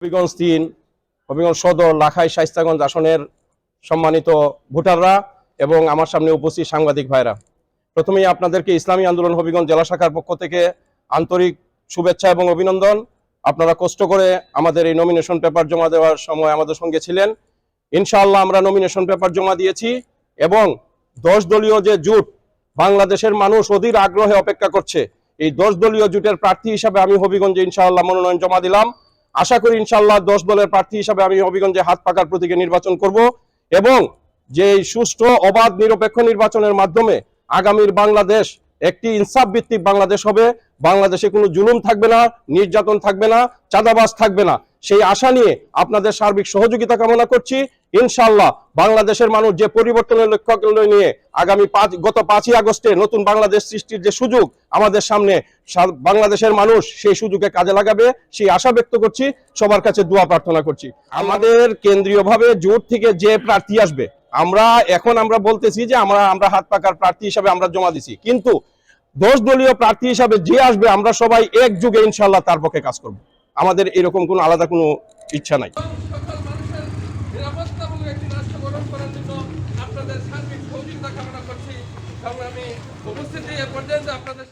হবিগঞ্জ ৩, হবিগঞ্জ সদর, লাখাই, শায়েস্তাগঞ্জ আসনের সম্মানিত ভোটাররা এবং আমার সামনে উপস্থিত সাংবাদিক ভাইরা, প্রথমেই আপনাদেরকে ইসলামী আন্দোলন হবিগঞ্জ জেলা শাখার পক্ষ থেকে আন্তরিক শুভেচ্ছা এবং অভিনন্দন। আপনারা কষ্ট করে আমাদের এই নমিনেশন পেপার জমা দেওয়ার সময় আমাদের সঙ্গে ছিলেন। ইনশাআল্লাহ আমরা নমিনেশন পেপার জমা দিয়েছি এবং 10 দলীয় যে জোট, বাংলাদেশের মানুষ অধীর আগ্রহে অপেক্ষা করছে, এই 10 দলীয় জোটের প্রার্থী হিসাবে আমি হবিগঞ্জে ইনশাআল্লাহ মনোনয়ন জমা দিলাম। আশা করি ইনশাআল্লাহ 10 দলের প্রার্থী হিসাবে আমি হবিগঞ্জে হাত পাকার প্রতীকে নির্বাচন করব এবং যে সুষ্ঠু অবাধ নিরপেক্ষ নির্বাচনের মাধ্যমে আগামীর বাংলাদেশ একটি ইনসাফ ভিত্তিক বাংলাদেশ হবে। বাংলাদেশে কোনো জুলুম থাকবে না, নির্যাতন থাকবে না, চাঁদাবাজ থাকবে না। সেই আশা নিয়ে আপনাদের সার্বিক সহযোগিতা কামনা করছি। ইনশাআল্লাহ বাংলাদেশের মানুষ যে পরিবর্তনের লক্ষ্য নিয়ে আগামী গত 5ই আগস্টে নতুন বাংলাদেশ সৃষ্টির যে সুযোগ আমাদের সামনে, বাংলাদেশের মানুষ সেই সুযোগে কাজে লাগাবে সেই আশা ব্যক্ত করছি। সবার কাছে দোয়া প্রার্থনা করছি। আমাদের কেন্দ্রীয়ভাবে জোট থেকে যে প্রার্থী আসবে, আমরা বলতেছি যে আমরা হাত পাকার প্রার্থী হিসাবে আমরা জমা দিছি, কিন্তু 10 দলীয় প্রার্থী হিসাবে যে আসবে আমরা সবাই একযোগে ইনশাআল্লাহ তার পক্ষে কাজ করব। আমাদের এরকম কোনো আলাদা কোনো ইচ্ছা নাই। আপনাদের সার্বিক সহযোগিতা কামনা করছি। সংগ্রামী উপস্থিতি এ পর্যন্ত আপনাদের